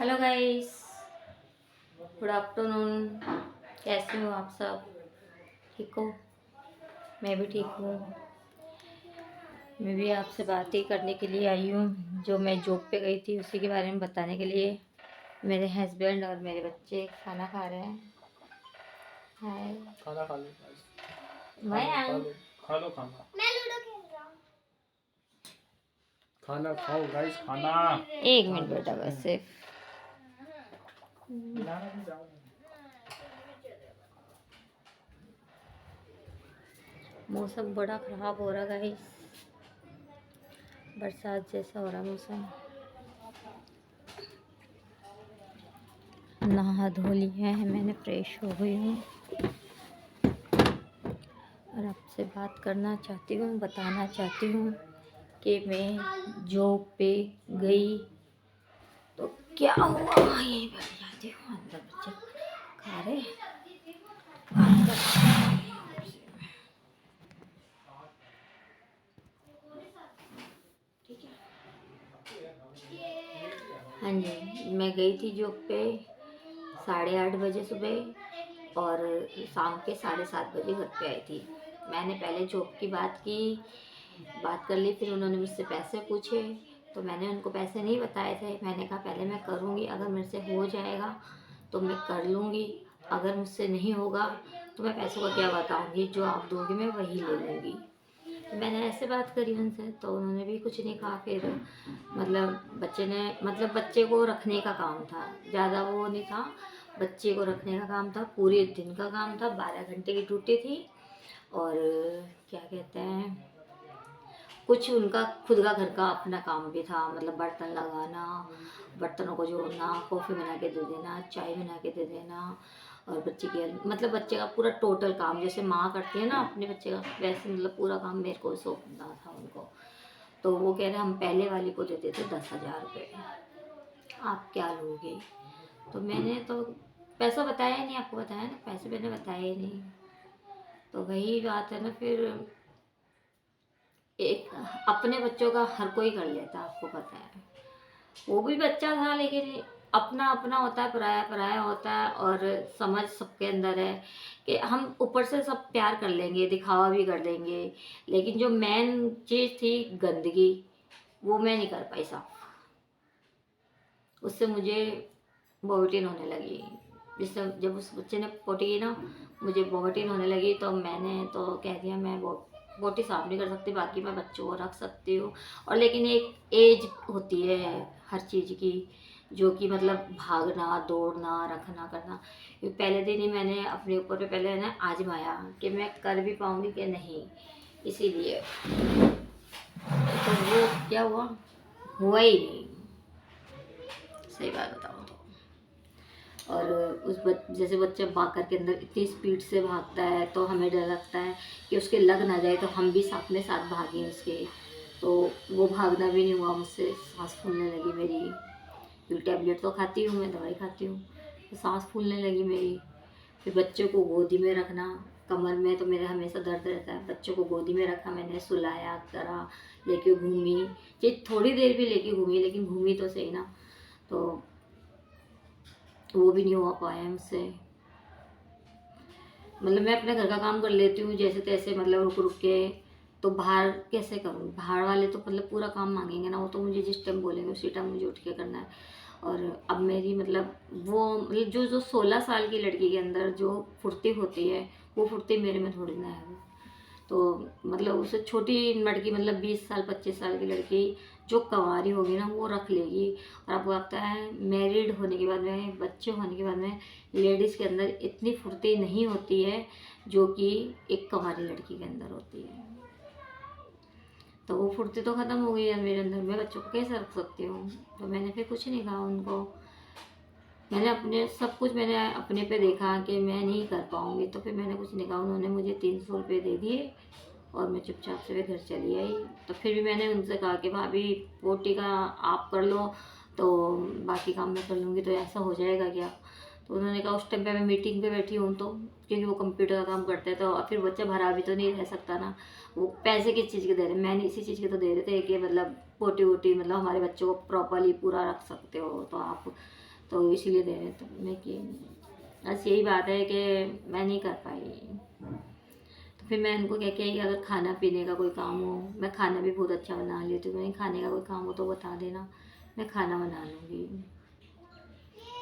Hello guys, good afternoon. कैसे हो आप सब? ठीक हो? मैं भी ठीक हूँ। मैं भी आपसे बात ही करने के लिए आई हूँ। जो मैं जॉब पे गई थी उसी के बारे में बताने के लिए। मेरे हस्बैंड और मेरे बच्चे खाना खा रहे हैं। हाय। खाना खा लो। मैं खा आऊँ? लो खा लो खाना। मैं लूडो खेल रहा हूँ। खाना खाओ गाइस, खाना। एक मिनट बेटा, बस सिर्फ। खिलाना भी जाओ। मौसम बड़ा ख़राब हो रहा है गाइस, बरसात जैसा हो रहा मौसम। नहा धो लिया है मैंने, फ्रेश हो गई हूँ और आपसे बात करना चाहती हूँ, बताना चाहती हूँ कि मैं जॉब पे गई तो क्या हुआ। यहीं बैठ जाती हूँ, अंदर बच्चे खा रहे। ठीक है। हाँ जी, मैं गई थी जॉब पे 8:30 बजे सुबह और शाम के 7:30 बजे घर पे आई थी। मैंने पहले जॉब की बात कर ली, फिर उन्होंने मुझसे पैसे पूछे तो मैंने उनको पैसे नहीं बताए थे। मैंने कहा पहले मैं करूँगी, अगर मेरे से हो जाएगा तो मैं कर लूँगी, अगर मुझसे नहीं होगा तो मैं पैसों का क्या बताऊँगी, जो आप दोगे मैं वही ले लूँगी। तो मैंने ऐसे बात करी उनसे तो उन्होंने भी कुछ नहीं कहा। फिर बच्चे को रखने का काम था, ज़्यादा वो नहीं था, बच्चे को रखने का काम था, पूरे दिन का काम था, 12 घंटे की ड्यूटी थी। और क्या कहते हैं, कुछ उनका खुद का घर का अपना काम भी था, मतलब बर्तन लगाना, बर्तनों को जोड़ना, कॉफ़ी बना के दे देना, चाय बना के दे देना, और बच्चे का पूरा टोटल काम जैसे माँ करती है ना अपने बच्चे का, वैसे पूरा काम मेरे को सौंपना था उनको। तो वो कह रहे हम पहले वाली को देते थे 10,000 रुपये, आप क्या लोगे? तो मैंने तो पैसा बताया ही नहीं, आपको बताया ना, पैसे मैंने बताया ही नहीं। तो वही बात है ना, फिर एक अपने बच्चों का हर कोई कर लेता, आपको पता है। वो भी बच्चा था, लेकिन अपना अपना होता है, पराया पराया होता है। और समझ सबके अंदर है कि हम ऊपर से सब प्यार कर लेंगे, दिखावा भी कर देंगे, लेकिन जो मेन चीज़ थी गंदगी, वो मैं नहीं कर पाई साफ। उससे मुझे वोमिटिंग होने लगी। जिससे जब उस बच्चे ने पोटी की ना, मुझे वोमिटिंग होने लगी, तो मैंने तो कह दिया मैं पोटी साफ नहीं कर सकती, बाकी मैं बच्चों को रख सकती हूँ। और लेकिन एक एज होती है हर चीज़ की, जो कि भागना दौड़ना रखना करना। पहले दिन ही मैंने अपने ऊपर पे पहले ना आजमाया कि मैं कर भी पाऊँगी कि नहीं, इसीलिए तो वो क्या हुआ ही नहीं, सही बात बताऊँ तो। और जैसे बच्चा भाग के अंदर इतनी स्पीड से भागता है तो हमें डर लगता है कि उसके लग ना जाए, तो हम भी साथ में साथ भागें उसके। तो वो भागना भी नहीं हुआ मुझसे, सांस फूलने लगी मेरी, क्योंकि टैबलेट तो खाती हूँ मैं, दवाई खाती हूँ, तो सांस फूलने लगी मेरी। फिर बच्चों को गोदी में रखना, कमर में तो मेरा हमेशा दर्द रहता है, बच्चों को गोदी में रखा मैंने, सुलाया करा, लेके घूमी, ये थोड़ी देर भी लेके घूमी, लेकिन घूमी तो सही ना। तो वो भी नहीं हो पाया मुझसे। मैं अपने घर का काम कर लेती हूँ जैसे तैसे, रुक रुक के। तो बाहर कैसे करूँ? बाहर वाले तो पूरा काम मांगेंगे ना, वो तो मुझे जिस टाइम बोलेंगे उसी टाइम मुझे उठ के करना है। और अब मेरी जो 16 साल की लड़की के अंदर जो फुर्ती होती है, वो फुर्ती मेरे में थोड़ी ना है। तो उससे छोटी लड़की 20 साल 25 साल की लड़की जो कंवारी होगी ना, वो रख लेगी। और आपको लगता है मैरिड होने के बाद में, बच्चे होने के बाद में, लेडीज़ के अंदर इतनी फुर्ती नहीं होती है जो कि एक कंवारी लड़की के अंदर होती है। तो वो फुर्ती तो ख़त्म हो गई है मेरे अंदर, मैं बच्चों को कैसे रख सकती हूँ? तो मैंने फिर कुछ नहीं कहा उनको। मैंने अपने सब कुछ मैंने अपने पे देखा कि मैं नहीं कर पाऊँगी, तो फिर मैंने कुछ नहीं कहा। उन्होंने मुझे 300 रुपये दे दिए और मैं चुपचाप से घर चली आई। तो फिर भी मैंने उनसे कहा कि भाभी पोटी का आप कर लो, तो बाकी काम मैं कर लूँगी, तो ऐसा हो जाएगा क्या? तो उन्होंने कहा उस टाइम पे मैं मीटिंग पे बैठी हूँ, तो क्योंकि वो कंप्यूटर का काम करते हैं, तो फिर बच्चा भरा भी तो नहीं रह सकता ना। वो पैसे किस चीज़ के दे रहे, मैंने इसी चीज़ के तो दे रहे थे कि पोटी वोटी हमारे बच्चों को प्रॉपरली पूरा रख सकते हो, तो आप तो इसीलिए दे रहे। तो मैं कि बस यही बात है कि मैं नहीं कर पाई। तो फिर मैं उनको कह के आई, अगर खाना पीने का कोई काम हो, मैं खाना भी बहुत अच्छा बना लेती हूँ, खाने का कोई काम हो तो बता देना, मैं खाना बना लूँगी।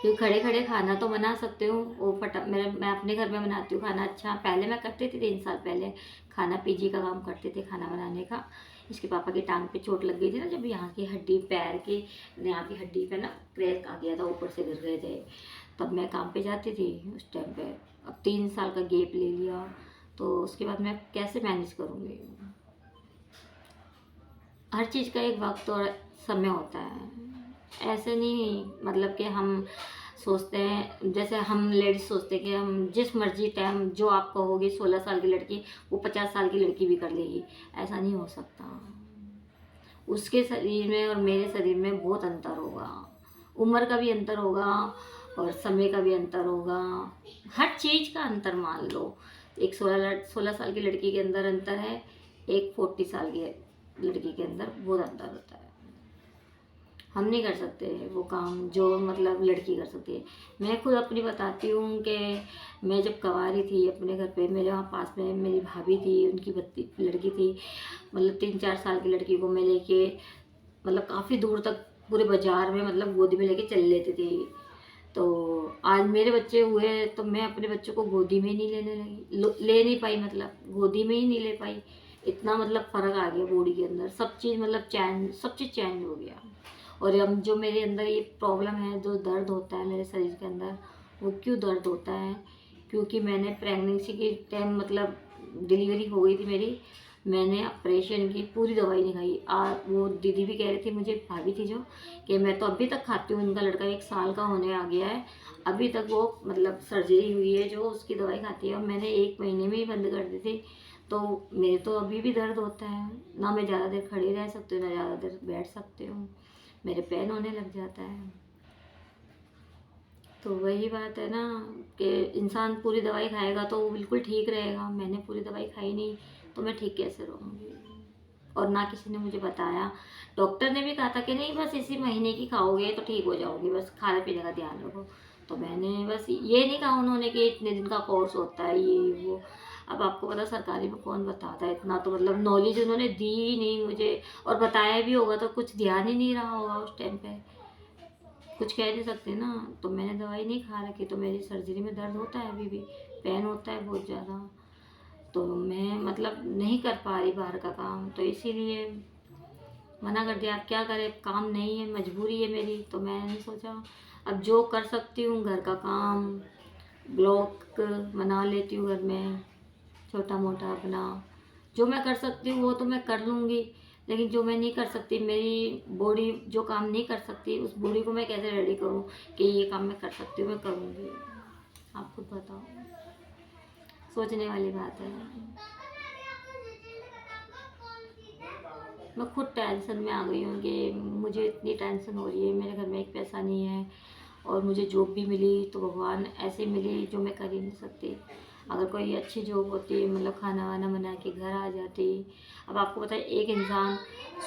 क्योंकि खड़े खड़े खाना तो बना सकते हो, वो मैं अपने घर में बनाती हूँ खाना अच्छा। पहले मैं करती थी 3 साल पहले, खाना पीजी का काम करते थे, खाना बनाने का। इसके पापा की टांग पे चोट लग गई थी ना, जब यहाँ की हड्डी, पैर की यहाँ की हड्डी पे ना क्रैक आ गया था, ऊपर से गिर गए थे, तब मैं काम पे जाती थी उस टाइम पे। अब 3 साल का गैप ले लिया, तो उसके बाद मैं कैसे मैनेज करूँगी। हर चीज़ का एक वक्त और समय होता है, ऐसे नहीं मतलब कि हम सोचते हैं, जैसे हम लेडीज सोचते हैं कि हम जिस मर्जी टाइम जो आप कहोगे 16 साल की लड़की वो 50 साल की लड़की भी कर लेगी, ऐसा नहीं हो सकता। उसके शरीर में और मेरे शरीर में बहुत अंतर होगा, उम्र का भी अंतर होगा और समय का भी अंतर होगा, हर चीज़ का अंतर मान लो। एक 16 साल की लड़की के अंदर अंतर है, एक 40 साल की लड़की के अंदर बहुत अंतर होता है। हम नहीं कर सकते वो काम जो मतलब लड़की कर सकती है। मैं खुद अपनी बताती हूँ कि मैं जब कवारी थी अपने घर पे, मेरे वहाँ पास में मेरी भाभी थी, उनकी बच्ची लड़की थी, मतलब 3-4 साल की लड़की को मैं लेके मतलब काफ़ी दूर तक पूरे बाजार में मतलब गोदी में लेके चल लेती थी। तो आज मेरे बच्चे हुए तो मैं अपने बच्चों को गोदी में ही नहीं लेने लगी, ले नहीं पाई, मतलब गोदी में ही नहीं ले पाई। इतना मतलब फ़र्क आ गया बॉडी के अंदर, सब चीज़ मतलब चेंज, सब चीज़ चेंज हो गया। और अब जो मेरे अंदर ये प्रॉब्लम है, जो दर्द होता है मेरे शरीर के अंदर, वो क्यों दर्द होता है? क्योंकि मैंने प्रेगनेंसी के टाइम मतलब डिलीवरी हो गई थी मेरी, मैंने ऑपरेशन की पूरी दवाई नहीं खाई। वो दीदी भी कह रही थी मुझे, भाभी थी जो, कि मैं तो अभी तक खाती हूँ, उनका लड़का 1 साल का होने आ गया है, अभी तक वो मतलब सर्जरी हुई है जो उसकी दवाई खाती है, और मैंने 1 महीने में ही बंद कर दी थी। तो मेरे तो अभी भी दर्द होता है ना, मैं ज़्यादा देर खड़ी रह सकती हूँ ना ज़्यादा देर बैठ सकती हूँ, मेरे पेन होने लग जाता है। तो वही बात है ना कि इंसान पूरी दवाई खाएगा तो वो बिल्कुल ठीक रहेगा। मैंने पूरी दवाई खाई नहीं तो मैं ठीक कैसे रहूँगी? और ना किसी ने मुझे बताया। डॉक्टर ने भी कहा था कि नहीं बस इसी महीने की खाओगे तो ठीक हो जाओगे, बस खाने पीने का ध्यान रखो। तो मैंने बस ये नहीं कहा उन्होंने कि इतने दिन का कोर्स होता है ये वो। अब आपको पता सरकारी में कौन बताता है, इतना तो मतलब नॉलेज उन्होंने दी ही नहीं मुझे, और बताया भी होगा तो कुछ ध्यान ही नहीं रहा होगा उस टाइम पे, कुछ कह नहीं सकते ना। तो मैंने दवाई नहीं खा रखी, तो मेरी सर्जरी में दर्द होता है, अभी भी पेन होता है बहुत ज़्यादा। तो मैं मतलब नहीं कर पा रही बाहर का काम, तो इसीलिए मना कर दिया। अब क्या करें, काम नहीं है, मजबूरी है मेरी। तो मैंने सोचा अब जो कर सकती हूँ घर का काम, ब्लॉग बना लेती हूँ घर में छोटा मोटा अपना, जो मैं कर सकती हूँ वो तो मैं कर लूँगी। लेकिन जो मैं नहीं कर सकती, मेरी बॉडी जो काम नहीं कर सकती, उस बॉडी को मैं कैसे रेडी करूँ कि ये काम मैं कर सकती हूँ, मैं करूँगी। आप खुद बताओ, सोचने वाली बात है। मैं खुद टेंशन में आ गई हूँ कि मुझे इतनी टेंशन हो रही है, मेरे घर में एक पैसा नहीं है, और मुझे जॉब भी मिली तो भगवान ऐसे मिली जो मैं कर ही नहीं सकती। अगर कोई अच्छी जॉब होती, मतलब खाना वाना बना के घर आ जाती। अब आपको पता है एक इंसान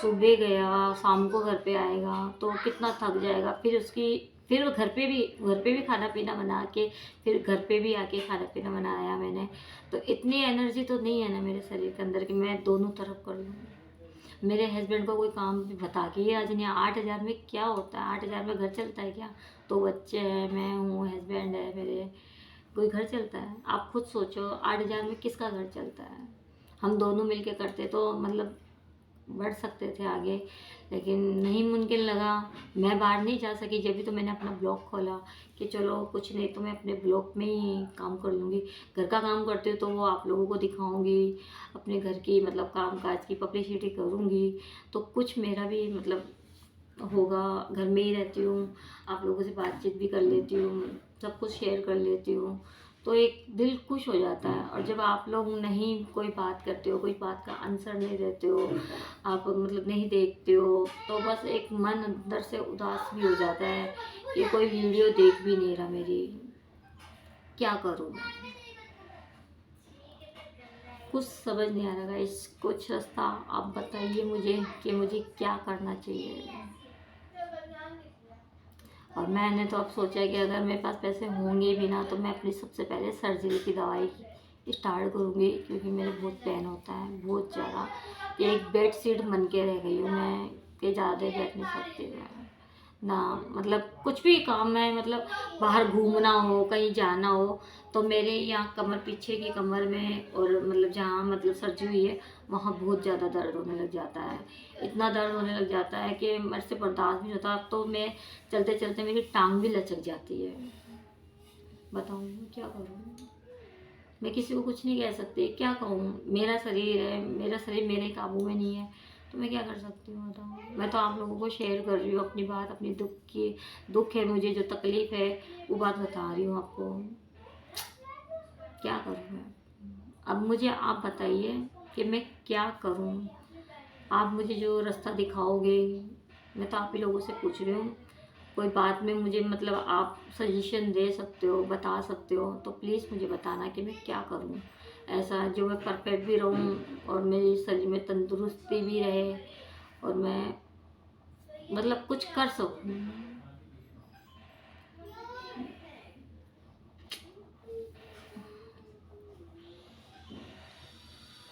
सुबह गया शाम को घर पे आएगा तो कितना थक जाएगा, फिर घर पे भी खाना पीना बना के, फिर घर पे भी आके खाना पीना बनाया मैंने। तो इतनी एनर्जी तो नहीं है ना मेरे शरीर के अंदर कि मैं दोनों तरफ कर लूँ। मेरे हस्बैंड को कोई काम भी बता के ही आज नहीं, 8,000 में क्या होता है? 8,000 में घर चलता है क्या? 2 बच्चे हैं, मैं हूँ, हस्बैंड है मेरे, कोई घर चलता है? आप खुद सोचो 8,000 में किसका घर चलता है? हम दोनों मिलके करते तो मतलब बढ़ सकते थे आगे, लेकिन नहीं मुमकिन लगा। मैं बाहर नहीं जा सकी, जब भी तो मैंने अपना ब्लॉग खोला कि चलो कुछ नहीं तो मैं अपने ब्लॉग में ही काम कर लूँगी। घर का काम करती हूँ तो वो आप लोगों को दिखाऊंगी, अपने घर की मतलब काम काज की पब्लिसिटी करूँगी, तो कुछ मेरा भी मतलब होगा। घर में ही रहती हूँ, आप लोगों से बातचीत भी कर लेती हूँ, सब कुछ शेयर कर लेती हूँ, तो एक दिल खुश हो जाता है। और जब आप लोग नहीं कोई बात करते हो, कोई बात का आंसर नहीं देते हो, आप मतलब नहीं देखते हो, तो बस एक मन अंदर से उदास भी हो जाता है कि कोई वीडियो देख भी नहीं रहा मेरी, क्या करूँ मैं? कुछ समझ नहीं आ रहा गाइस, कुछ रास्ता आप बताइए मुझे कि मुझे क्या करना चाहिए। और मैंने तो अब सोचा है कि अगर मेरे पास पैसे होंगे भी ना तो मैं अपनी सबसे पहले सर्जरी की दवाई स्टार्ट करूँगी, क्योंकि मेरे बहुत पेन होता है बहुत ज़्यादा। एक बेड शीट बन के रह गई हूँ मैं कि ज़्यादा बैठ नहीं सकती मैं ना, मतलब कुछ भी काम है, मतलब बाहर घूमना हो कहीं जाना हो तो मेरे यहाँ कमर, पीछे की कमर में और मतलब जहाँ मतलब सर्जरी हुई है वहाँ बहुत ज़्यादा दर्द होने लग जाता है। इतना दर्द होने लग जाता है कि मेरे से बर्दाश्त नहीं होता। अब तो मैं चलते चलते मेरी टांग भी लचक जाती है। बताऊँ मैं क्या करूँ? मैं किसी को कुछ नहीं कह सकती, क्या कहूँ? मेरा शरीर है, मेरा शरीर मेरे काबू में नहीं है तो मैं क्या कर सकती हूँ बताओ। मैं तो आप लोगों को शेयर कर रही हूँ अपनी बात, अपनी दुख है मुझे, जो तकलीफ़ है वो बात बता रही हूँ आपको। क्या करूँ मैं? अब मुझे आप बताइए कि मैं क्या करूँ? आप मुझे जो रास्ता दिखाओगे, मैं तो आप ही लोगों से पूछ रही हूँ, कोई बात में मुझे मतलब आप सजेशन दे सकते हो, बता सकते हो तो प्लीज़ मुझे बताना कि मैं क्या करूँ ऐसा जो मैं परफेक्ट भी रहूँ और मेरे शरीर में तंदुरुस्ती भी रहे और मैं मतलब कुछ कर सकूँ।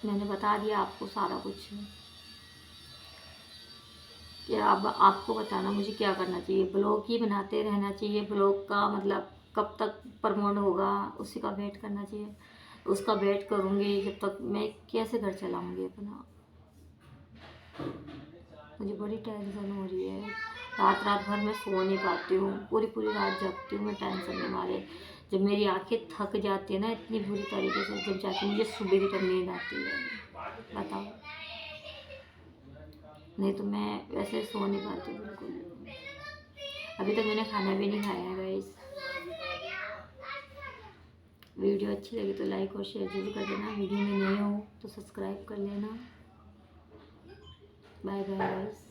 मैंने बता दिया आपको सारा कुछ कि अब आपको बताना मुझे क्या करना चाहिए। ब्लॉग ही बनाते रहना चाहिए, ब्लॉग का मतलब कब तक प्रमोट होगा उसी का वेट करना चाहिए। उसका वेट करूँगी जब तक मैं कैसे घर चलाऊँगी अपना। मुझे बड़ी टेंशन हो रही है, रात रात भर मैं सो नहीं पाती हूँ, पूरी पूरी रात जगती हूँ मैं टेंशन के मारे। जब मेरी आंखें थक जाती है ना इतनी बुरी तरीके से, जब जाके मुझे सुबह की तक नींद आती है बताओ। नहीं तो मैं वैसे सो नहीं पाती बिल्कुल। अभी तक मैंने खाना भी नहीं खाया है गाइस। वीडियो अच्छी लगी तो लाइक और शेयर जरूर कर देना। वीडियो में नए हो तो सब्सक्राइब कर लेना। Bye bye guys.